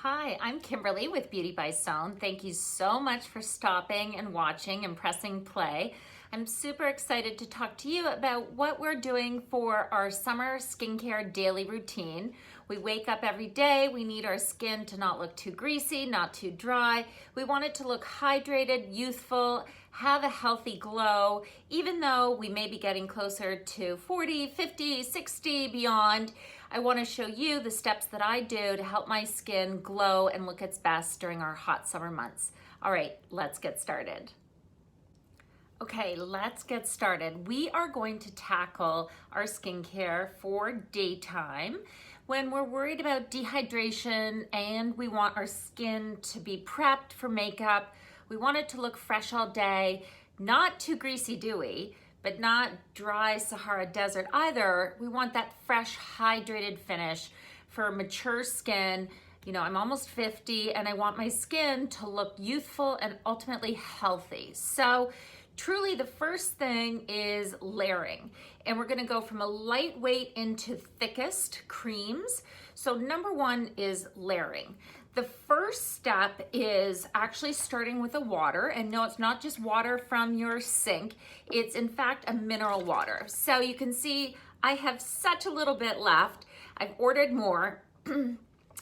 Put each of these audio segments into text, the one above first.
Hi, I'm Kimberly with Beauty by Stone. Thank you so much for stopping and watching and pressing play. I'm super excited to talk to you about what we're doing for our summer skincare daily routine. We wake up every day, we need our skin to not look too greasy, not too dry. We want it to look hydrated, youthful, have a healthy glow, even though we may be getting closer to 40, 50, 60, beyond. I want to show you the steps that I do to help my skin glow and look its best during our hot summer months. All right, let's get started. Okay, let's get started. We are going to tackle our skincare for daytime when we're worried about dehydration and we want our skin to be prepped for makeup. We want it to look fresh all day, not too greasy dewy, but not dry Sahara Desert either. We want that fresh, hydrated finish for mature skin. You know, I'm almost 50 and I want my skin to look youthful and ultimately healthy. So truly the first thing is layering. And we're gonna go from a lightweight into thickest creams. So number one is layering. The first step is actually starting with a water, and no, it's not just water from your sink. It's in fact a mineral water. So you can see I have such a little bit left. I've ordered more.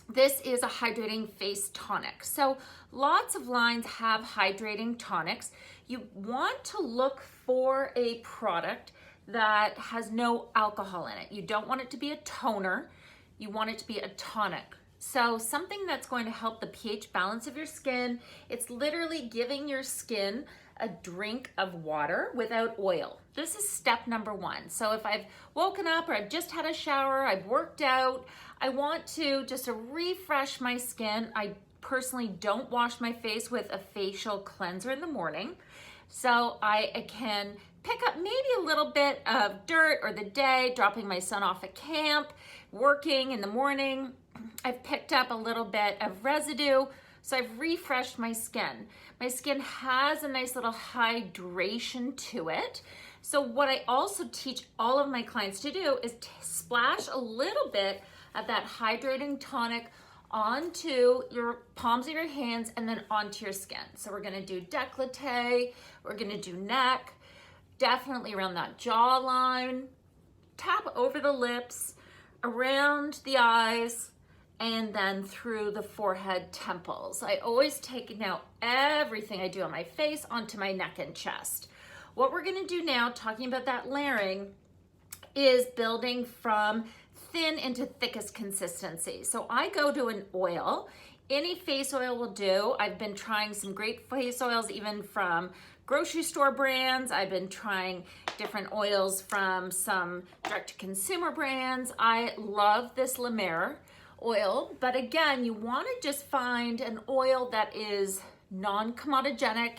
This is a hydrating face tonic. So lots of lines have hydrating tonics. You want to look for a product that has no alcohol in it. You don't want it to be a toner. You want it to be a tonic. So something that's going to help the pH balance of your skin. It's literally giving your skin a drink of water without oil. This is step number one. So if I've woken up or I've just had a shower, I've worked out, I want to just refresh my skin. I personally don't wash my face with a facial cleanser in the morning. So I can pick up maybe a little bit of dirt or the day, dropping my son off at camp, working in the morning. I've picked up a little bit of residue, so I've refreshed my skin. My skin has a nice little hydration to it. So what I also teach all of my clients to do is to splash a little bit of that hydrating tonic onto your palms of your hands and then onto your skin. So we're gonna do décolleté, we're gonna do neck, definitely around that jawline, tap over the lips, around the eyes, and then through the forehead temples. I always take now everything I do on my face onto my neck and chest. What we're gonna do now, talking about that layering, is building from thin into thickest consistency. So I go to an oil. Any face oil will do. I've been trying some great face oils even from grocery store brands. I've been trying different oils from some direct-to-consumer brands. I love this La Mer oil, but again, you want to just find an oil that is non-comedogenic.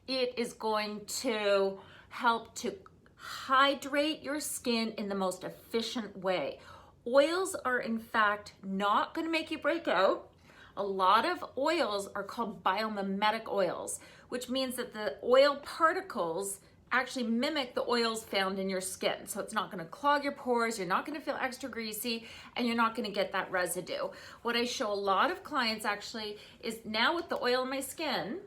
It is going to help to hydrate your skin in the most efficient way. Oils are in fact not going to make you break out. A lot of oils are called biomimetic oils, which means that the oil particles actually mimic the oils found in your skin. So it's not gonna clog your pores, you're not gonna feel extra greasy, and you're not gonna get that residue. What I show a lot of clients actually is now with the oil in my skin,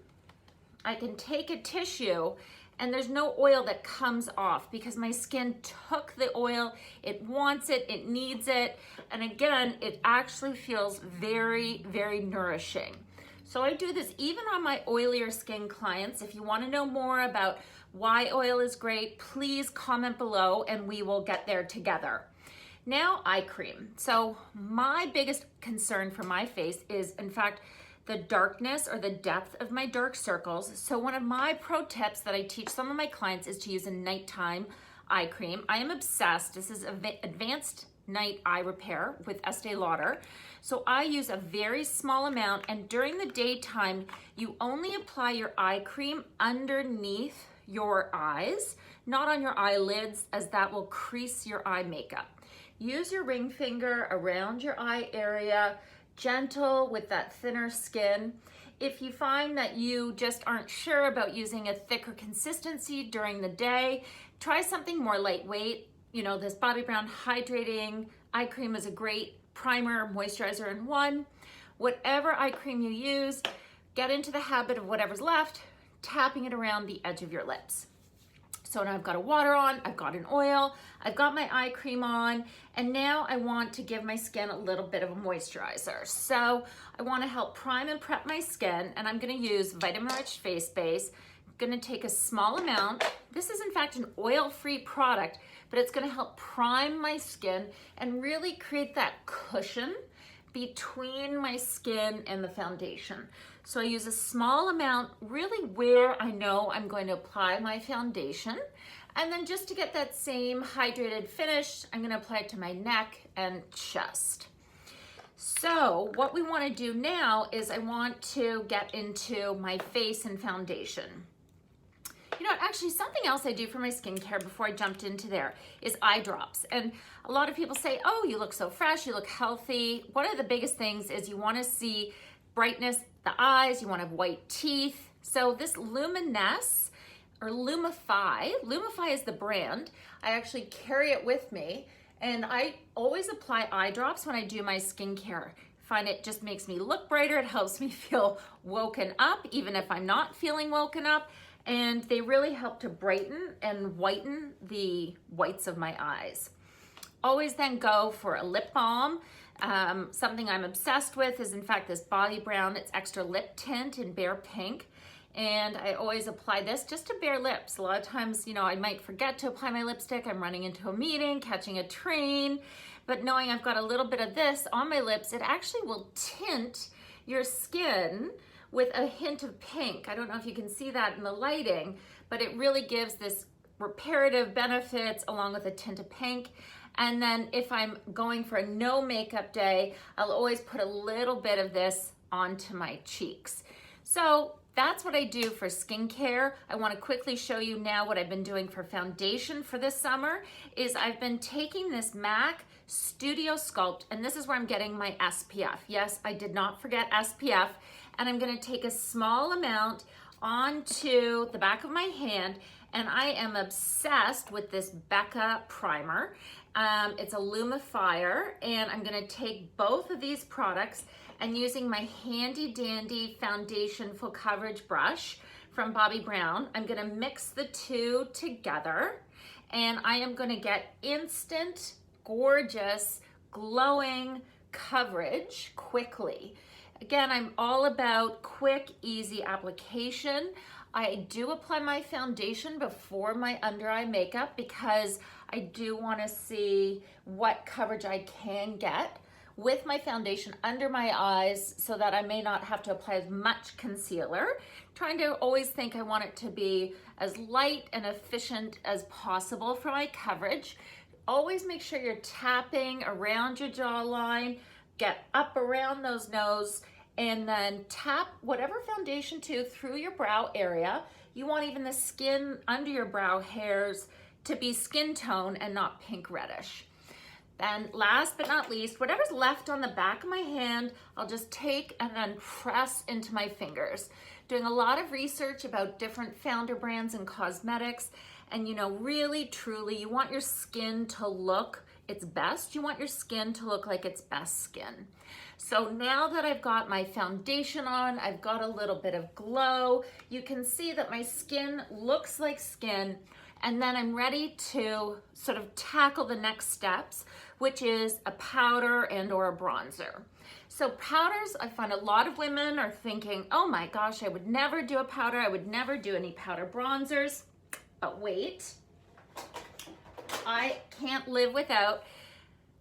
I can take a tissue and there's no oil that comes off because my skin took the oil, it wants it, it needs it, and again, it actually feels very, very nourishing. So I do this even on my oilier skin clients. If you wanna know more about why oil is great, please comment below and we will get there together. Now, eye cream. So my biggest concern for my face is, in fact, the darkness or the depth of my dark circles. So one of my pro tips that I teach some of my clients is to use a nighttime eye cream. I am obsessed. This is Advanced Night Eye Repair with Estee Lauder. So I use a very small amount, and during the daytime, you only apply your eye cream underneath your eyes, not on your eyelids, as that will crease your eye makeup. Use your ring finger around your eye area, gentle with that thinner skin. If you find that you just aren't sure about using a thicker consistency during the day, try something more lightweight. You know, this Bobbi Brown Hydrating Eye Cream is a great primer, moisturizer in one. whatever eye cream you use, get into the habit of whatever's left, tapping it around the edge of your lips. So now I've got a water on, I've got an oil, I've got my eye cream on, and now I want to give my skin a little bit of a moisturizer. So I want to help prime and prep my skin, and I'm going to use Vitamin Rich Face Base. I'm going to take a small amount. This is in fact an oil-free product, but it's going to help prime my skin and really create that cushion between my skin and the foundation. So I use a small amount really where I know I'm going to apply my foundation. And then just to get that same hydrated finish, I'm going to apply it to my neck and chest. So what we want to do now is I want to get into my face and foundation. You know, actually something else I do for my skincare before I jumped into there is eye drops. And a lot of people say, oh, you look so fresh, you look healthy. One of the biggest things is you want to see brightness, the eyes, you want to have white teeth. So this Luminesse or Lumify is the brand. I actually carry it with me, and I always apply eye drops when I do my skincare. I find it just makes me look brighter. It helps me feel woken up, even if I'm not feeling woken up. And they really help to brighten and whiten the whites of my eyes. Always then go for a lip balm. Something I'm obsessed with is in fact this Bobbi Brown. It's extra lip tint in Bare Pink. And I always apply this just to bare lips. A lot of times, you know, I might forget to apply my lipstick. I'm running into a meeting, catching a train. But knowing I've got a little bit of this on my lips, it actually will tint your skin with a hint of pink. I don't know if you can see that in the lighting, but it really gives this reparative benefits along with a tint of pink. And then if I'm going for a no makeup day, I'll always put a little bit of this onto my cheeks. So that's what I do for skincare. I want to quickly show you now what I've been doing for foundation for this summer is I've been taking this MAC Studio Sculpt, and this is where I'm getting my SPF. Yes, I did not forget SPF. And I'm going to take a small amount onto the back of my hand, and I am obsessed with this BECCA primer. It's a lumifier, and I'm going to take both of these products and using my handy dandy foundation full coverage brush from Bobbi Brown, I'm going to mix the two together, and I am going to get instant, gorgeous, glowing coverage quickly. Again, I'm all about quick, easy application. I do apply my foundation before my under eye makeup because I do want to see what coverage I can get with my foundation under my eyes so that I may not have to apply as much concealer. Trying to always think I want it to be as light and efficient as possible for my coverage. Always make sure you're tapping around your jawline, get up around those nose, and then tap whatever foundation through your brow area. You want even the skin under your brow hairs to be skin tone and not pink reddish. Then last but not least, whatever's left on the back of my hand, I'll just take and then press into my fingers. Doing a lot of research about different founder brands and cosmetics, and you know, really, truly, you want your skin to look its best. You want your skin to look like its best skin. So now that I've got my foundation on, I've got a little bit of glow. You can see that my skin looks like skin, and then I'm ready to sort of tackle the next steps, which is a powder and or a bronzer. So powders, I find a lot of women are thinking, oh my gosh, I would never do a powder. I would never do any powder bronzers. But wait, I can't live without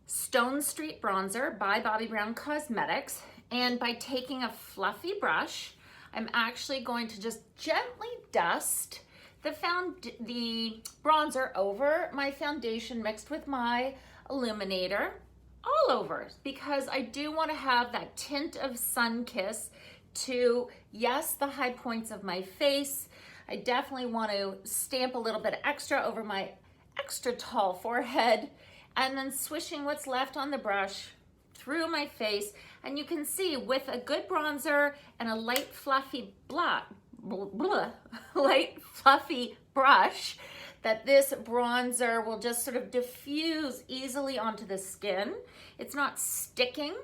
Stonestreet bronzer by Bobbi Brown Cosmetics. And by taking a fluffy brush, I'm actually going to just gently dust the bronzer over my foundation mixed with my illuminator all over, because I do want to have that tint of sun kiss to, yes, the high points of my face. I definitely want to stamp a little bit extra over my extra tall forehead, and then swishing what's left on the brush through my face. And you can see with a good bronzer and a light fluffy light fluffy brush that this bronzer will just sort of diffuse easily onto the skin. It's not sticking.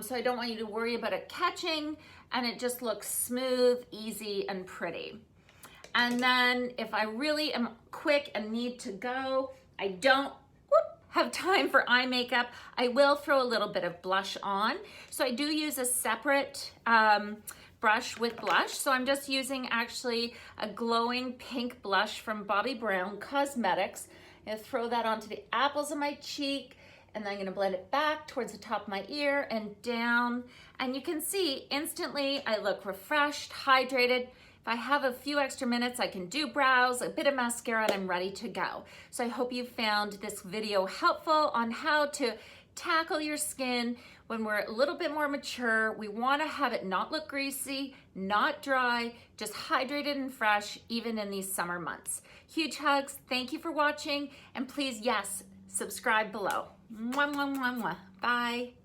so I don't want you to worry about it catching, and it just looks smooth, easy, and pretty. And then if I really am quick and need to go, I don't have time for eye makeup, I will throw a little bit of blush on. So I do use a separate brush with blush. So I'm just using actually a glowing pink blush from Bobbi Brown Cosmetics. I'm gonna throw that onto the apples of my cheek, and then I'm gonna blend it back towards the top of my ear and down. And you can see instantly I look refreshed, hydrated. If I have a few extra minutes, I can do brows, a bit of mascara, and I'm ready to go. So I hope you found this video helpful on how to tackle your skin when we're a little bit more mature. We want to have it not look greasy, not dry, just hydrated and fresh, even in these summer months. Huge hugs. Thank you for watching. And please, yes, subscribe below. Mwah, mwah, mwah, mwah. Bye.